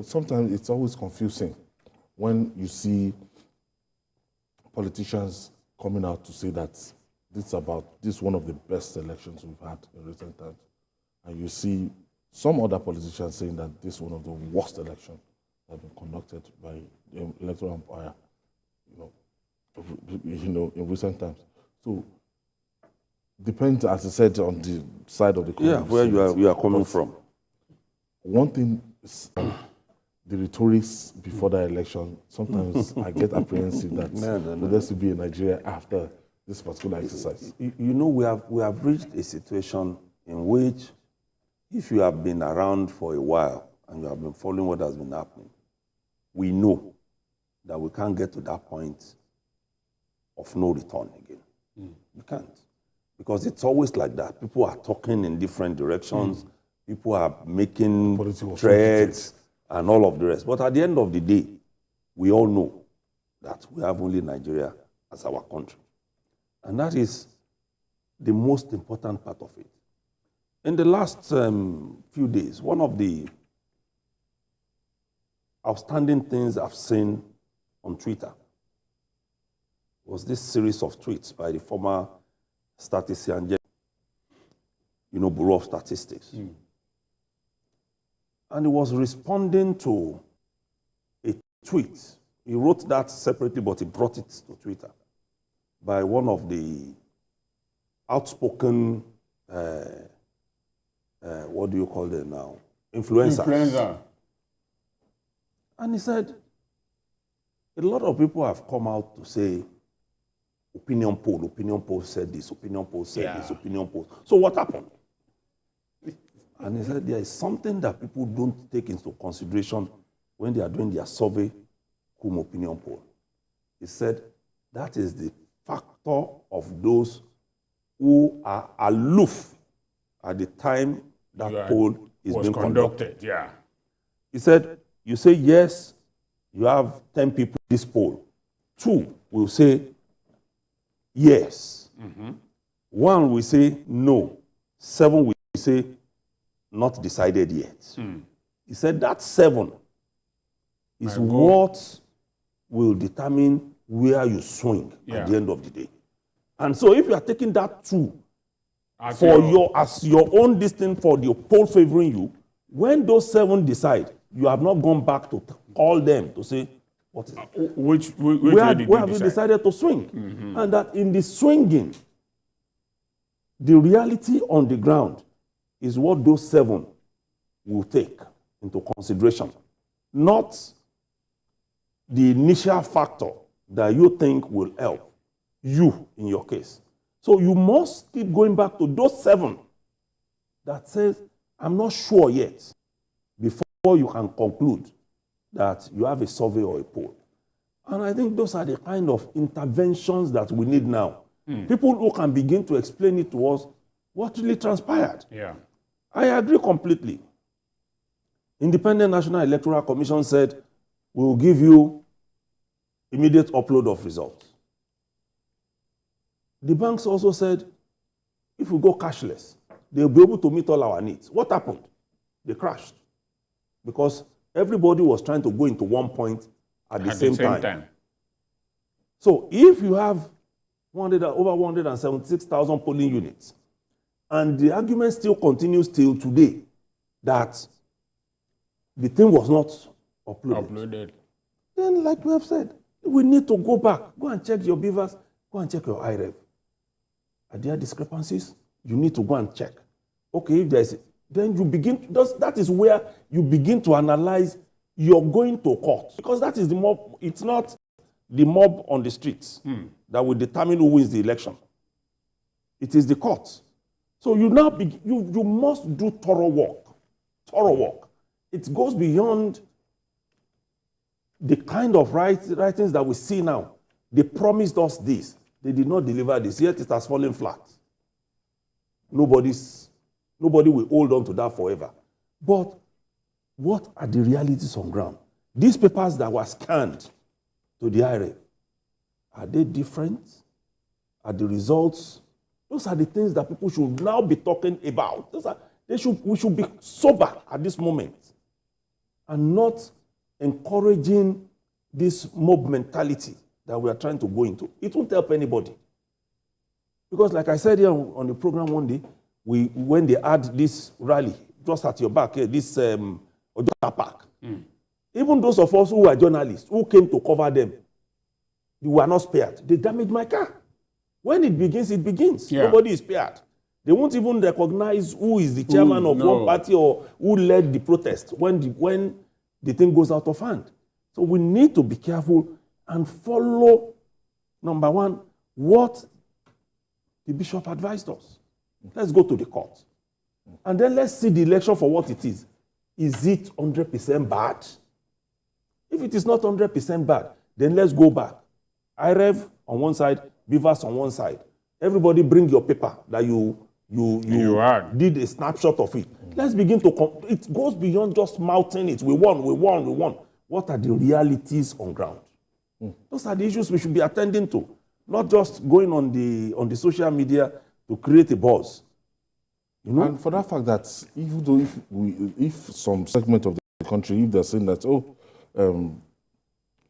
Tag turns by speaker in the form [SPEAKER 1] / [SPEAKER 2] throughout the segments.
[SPEAKER 1] Sometimes it's always confusing when you see politicians coming out to say that this is one of the best elections we've had in recent times, and you see some other politicians saying that this is one of the worst elections that have been conducted by the electoral umpire, in recent times. So depends, as I said, on the side of the coin.
[SPEAKER 2] Yeah, where you are coming from.
[SPEAKER 1] One thing is the rhetorics before the election. Sometimes I get apprehensive that will there still be in Nigeria after this particular exercise.
[SPEAKER 2] We have reached a situation in which, if you have been around for a while and you have been following what has been happening, we know that we can't get to that point of no return again. We can't. Because it's always like that. People are talking in different directions. People are making threats and all of the rest. But at the end of the day, we all know that we have only Nigeria as our country. And that is the most important part of it. In the last few days, one of the outstanding things I've seen on Twitter was this series of tweets by the former statistician, Bureau of Statistics. And he was responding to a tweet. He wrote that separately, but he brought it to Twitter by one of the outspoken, what do you call them now? Influencers. And he said, a lot of people have come out to say, opinion poll said this, opinion poll said this, opinion poll. So what happened? And he said there is something that people don't take into consideration when they are doing their survey, cum opinion poll. He said that is the factor of those who are aloof at the time that poll is being conducted.
[SPEAKER 3] Yeah.
[SPEAKER 2] He said, you say yes, you have 10 people in this poll. 2 will say yes. 1 will say no. 7 will say not decided yet. He said that 7 is what will determine where you swing at the end of the day. And so if you are taking that 2 as your own distance for the poll favoring you, when those 7 decide, you have not gone back to call them to say, what is it? Where have you decided to swing? And that in the swinging, the reality on the ground is what those 7 will take into consideration, not the initial factor that you think will help you in your case. So you must keep going back to those 7 that says, I'm not sure yet, before you can conclude that you have a survey or a poll. And I think those are the kind of interventions that we need now. People who can begin to explain it to us what really transpired.
[SPEAKER 3] Yeah.
[SPEAKER 2] I agree completely. Independent National Electoral Commission said, we will give you immediate upload of results. The banks also said, if we go cashless, they'll be able to meet all our needs. What happened? They crashed. Because everybody was trying to go into one point at the same time. So if you have over 176,000 polling units, and the argument still continues till today that the thing was not uploaded. Then, like we have said, we need to go back. Go and check your beavers. Go and check your IREV. Are there discrepancies? You need to go and check. Okay, if there's, then you begin, that is where you begin to analyze you're going to court. Because that is the mob, it's not the mob on the streets that will determine who wins the election. It is the court. So you now you must do thorough work. Thorough work. It goes beyond the kind of writings that we see now. They promised us this. They did not deliver this, yet it has fallen flat. Nobody will hold on to that forever. But what are the realities on ground? These papers that were scanned to the IRA, are they different? Are the results? Those are the things that people should now be talking about. We should be sober at this moment. and not encouraging this mob mentality that we are trying to go into. It won't help anybody. Because like I said here on the program one day, when they had this rally, just at your back here, this Ojota Park, even those of us who were journalists, who came to cover them, they were not spared. They damaged my car. When it begins, it begins. Yeah. Nobody is spared. They won't even recognize who is the chairman of one party or who led the protest when the thing goes out of hand. So we need to be careful and follow, number one, what the bishop advised us. Let's go to the court. And then let's see the election for what it is. Is it 100% bad? If it is not 100% bad, then let's go back. IREV on one side, Beavers on one side. Everybody bring your paper that you did a snapshot of it. Let's begin to, it goes beyond just mouthing it. We won. What are the realities on ground? Those are the issues we should be attending to, not just going on the social media to create a buzz. You know?
[SPEAKER 1] And for that fact that even though if some segment of the country, if they're saying that,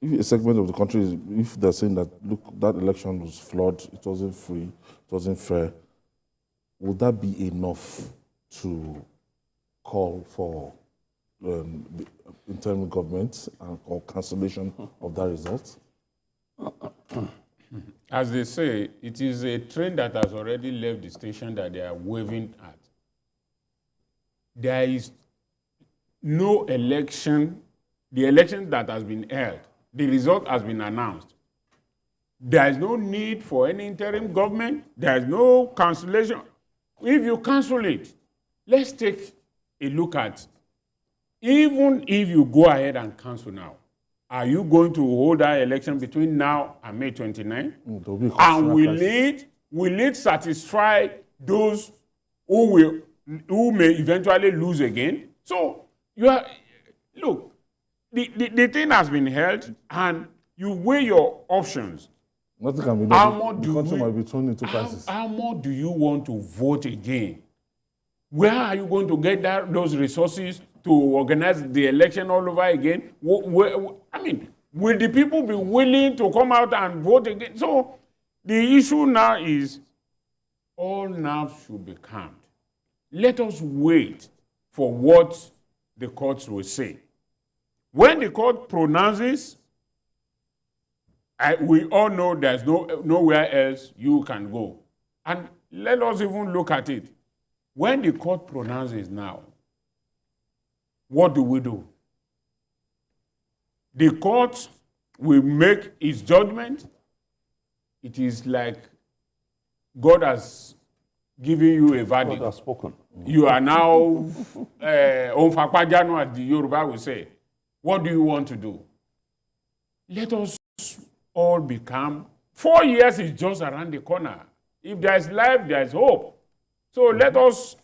[SPEAKER 1] if a segment of the country, if they're saying that, look, that election was flawed, it wasn't free, it wasn't fair, would that be enough to call for interim government or cancellation of that result?
[SPEAKER 3] As they say, it is a train that has already left the station that they are waving at. There is no election, the election that has been held, the result has been announced. There is no need for any interim government. There is no cancellation. If you cancel it, let's take a look at, even if you go ahead and cancel now, are you going to hold that election between now and May 29? And will it satisfy those who may eventually lose again? So look, the thing has been held, and you weigh your options.
[SPEAKER 1] Nothing can be done. The country might be thrown into crisis.
[SPEAKER 3] How more do you want to vote again? Where are you going to get those resources to organize the election all over again? I mean, will the people be willing to come out and vote again? So the issue now is all nerves should be calmed. Let us wait for what the courts will say. When the court pronounces, we all know there's nowhere else you can go. And let us even look at it. When the court pronounces now, what do? The court will make its judgment. It is like God has given you a verdict.
[SPEAKER 2] God has spoken.
[SPEAKER 3] You are now, Onfakpajano, as the Yoruba will say. What do you want to do? Let us all be calm. 4 years is just around the corner. If there is life, there is hope. So let us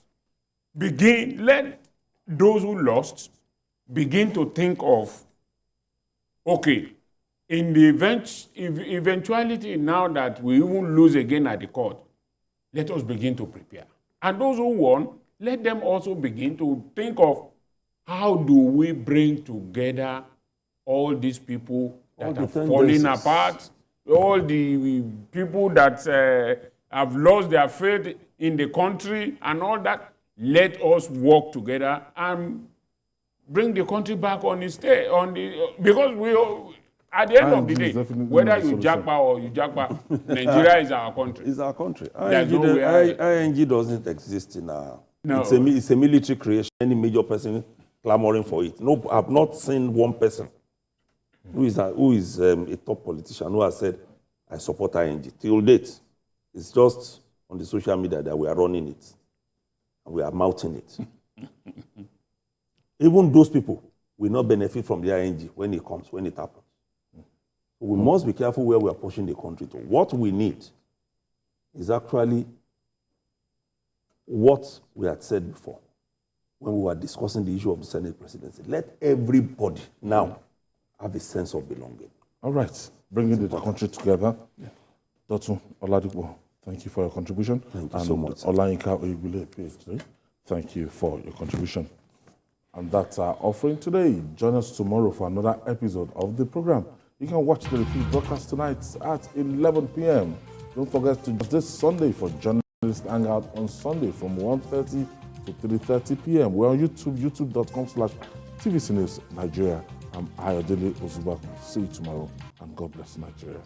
[SPEAKER 3] begin, let those who lost begin to think of, okay, in the eventuality now that we even lose again at the court, let us begin to prepare. And those who won, let them also begin to think of, how do we bring together all these people that are falling apart, all the people that have lost their faith in the country and all that. Let us work together and bring the country back on its stay. Because at the end of the day, whether you japa or you japa, Nigeria is our country.
[SPEAKER 2] It's our country. ING doesn't exist in our... No. It's a military creation. Any major person clamoring for it. No, I've not seen one person who is a top politician who has said, I support ING. Till date, it's just on the social media that we are running it. And we are mouthing it. Even those people will not benefit from the ING when it comes, when it happens. So we must be careful where we are pushing the country to. What we need is actually what we had said before when we were discussing the issue of the Senate presidency. Let everybody now have a sense of belonging.
[SPEAKER 1] All right. Bringing the country together. Yeah. Dr. Oladipo, thank you for your contribution.
[SPEAKER 2] Thank you so much.
[SPEAKER 1] Olayinka Oyebule, PhD, thank you for your contribution. And that's our offering today. Join us tomorrow for another episode of the program. You can watch the repeat broadcast tonight at 11 p.m. Don't forget to join this Sunday for Journalist Hangout on Sunday from 1:30 to 3:30 p.m. We're on YouTube, youtube.com/TVC News Nigeria. I'm Ayodele Ozubaku. See you tomorrow, and God bless Nigeria.